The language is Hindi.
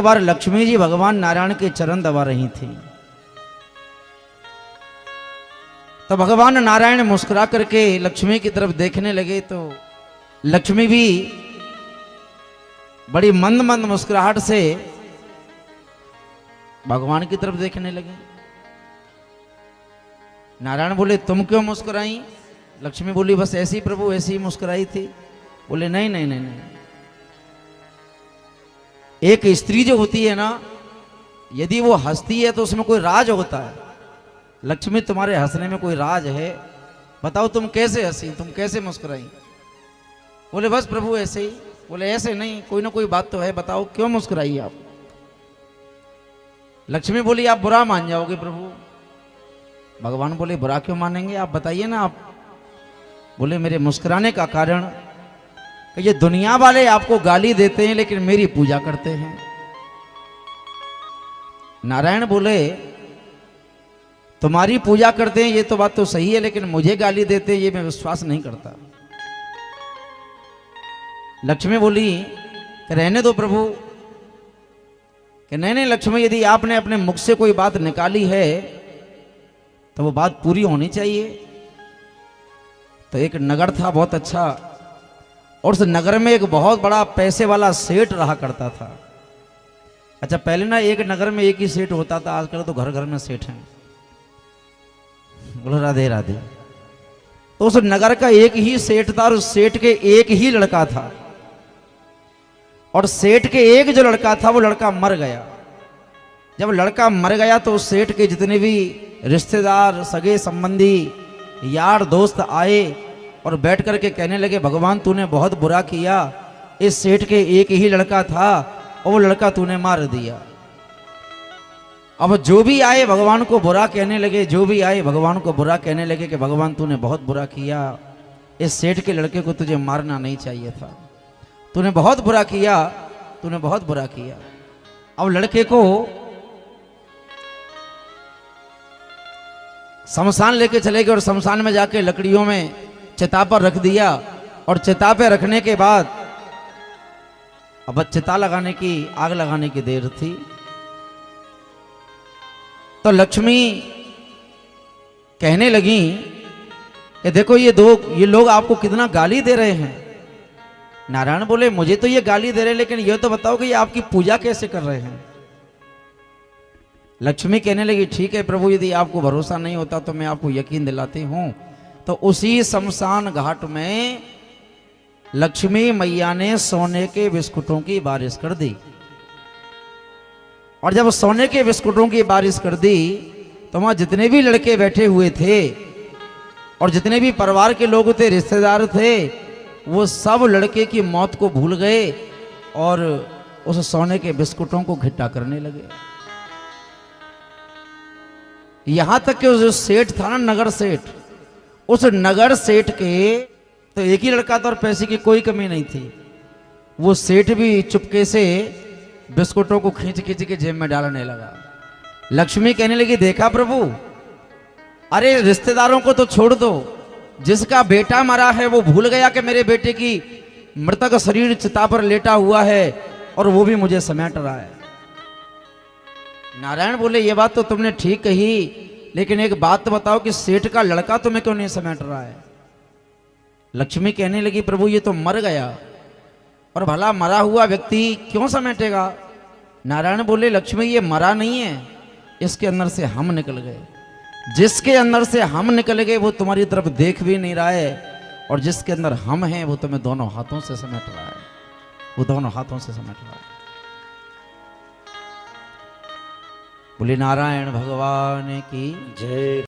बार लक्ष्मी जी भगवान नारायण के चरण दबा रही थी तो भगवान नारायण मुस्कुरा करके लक्ष्मी की तरफ देखने लगे तो लक्ष्मी भी बड़ी मंद मंद मुस्कुराहट से भगवान की तरफ देखने लगे। नारायण बोले तुम क्यों मुस्कुराई? लक्ष्मी बोली बस ऐसी ही प्रभु, ऐसी ही मुस्कुराई थी। बोले नहीं नहीं नहीं नहीं, एक स्त्री जो होती है ना, यदि वो हंसती है तो उसमें कोई राज होता है। लक्ष्मी तुम्हारे हंसने में कोई राज है? बताओ तुम कैसे हंसी, तुम कैसे मुस्कुराई? बोले बस प्रभु ऐसे ही। बोले ऐसे नहीं, कोई ना कोई बात तो है, बताओ क्यों मुस्कुराई आप? लक्ष्मी बोली आप बुरा मान जाओगे प्रभु। भगवान बोले बुरा क्यों मानेंगे, आप बताइए ना आप। बोले मेरे मुस्कुराने का कारण कि ये दुनिया वाले आपको गाली देते हैं लेकिन मेरी पूजा करते हैं। नारायण बोले तुम्हारी पूजा करते हैं ये तो बात तो सही है, लेकिन मुझे गाली देते हैं ये मैं विश्वास नहीं करता। लक्ष्मी बोली रहने दो प्रभु। कि नहीं नहीं लक्ष्मी, यदि आपने अपने मुख से कोई बात निकाली है तो वो बात पूरी होनी चाहिए। तो एक नगर था बहुत अच्छा, और उस नगर में एक बहुत बड़ा पैसे वाला सेठ रहा करता था। अच्छा पहले ना एक नगर में एक ही सेठ होता था, आजकल तो घर घर में सेठ हैं। बोलो राधे राधे। तो उस नगर का एक ही सेठ था और उस सेठ के एक ही लड़का था, और सेठ के एक जो लड़का था वो लड़का मर गया। जब लड़का मर गया तो उस सेठ के जितने भी रिश्तेदार, सगे संबंधी, यार दोस्त आए और बैठ करके कहने लगे भगवान तूने बहुत बुरा किया, इस सेठ के एक ही लड़का था और वो लड़का तूने मार दिया। अब जो भी आए भगवान को बुरा कहने लगे, जो भी आए भगवान को बुरा कहने लगे कि भगवान तूने बहुत बुरा किया, इस सेठ के लड़के को तुझे मारना नहीं चाहिए था, तूने बहुत बुरा किया, तूने बहुत बुरा किया। अब लड़के को शमशान लेके चले गए और शमशान में जाके लकड़ियों में चिता पर रख दिया। और चिता पे रखने के बाद अब चिता लगाने की, आग लगाने की देर थी। तो लक्ष्मी कहने लगी कि देखो ये लोग आपको कितना गाली दे रहे हैं। नारायण बोले मुझे तो ये गाली दे रहे हैं, लेकिन ये तो बताओ कि ये आपकी पूजा कैसे कर रहे हैं? लक्ष्मी कहने लगी ठीक है प्रभु, यदि आपको भरोसा नहीं होता तो मैं आपको यकीन दिलाती हूं। तो उसी शमशान घाट में लक्ष्मी मैया ने सोने के बिस्कुटों की बारिश कर दी। और जब सोने के बिस्कुटों की बारिश कर दी तो वहां जितने भी लड़के बैठे हुए थे और जितने भी परिवार के लोग थे, रिश्तेदार थे, वो सब लड़के की मौत को भूल गए और उस सोने के बिस्कुटों को घिट्टा करने लगे। यहां तक कि जो सेठ था ना, नगर सेठ, उस नगर सेठ के तो एक ही लड़का था और पैसे की कोई कमी नहीं थी। वो सेठ भी चुपके से बिस्कुटों को खींच खींच के जेब में डालने लगा। लक्ष्मी कहने लगी देखा प्रभु, अरे रिश्तेदारों को तो छोड़ दो, जिसका बेटा मरा है वो भूल गया कि मेरे बेटे की मृतक शरीर चिता पर लेटा हुआ है और वो भी मुझे समेट रहा है। नारायण बोले ये बात तो तुमने ठीक कही, लेकिन एक बात तो बताओ कि सेठ का लड़का तुम्हें क्यों नहीं समेट रहा है? लक्ष्मी कहने लगी प्रभु ये तो मर गया, और भला मरा हुआ व्यक्ति क्यों समेटेगा? नारायण बोले लक्ष्मी ये मरा नहीं है, इसके अंदर से हम निकल गए। जिसके अंदर से हम निकल गए वो तुम्हारी तरफ देख भी नहीं रहा है, और जिसके अंदर हम हैं वो तुम्हें दोनों हाथों से समेट रहा है, वो दोनों हाथों से समेट रहा है। बोले नारायण भगवान की जय।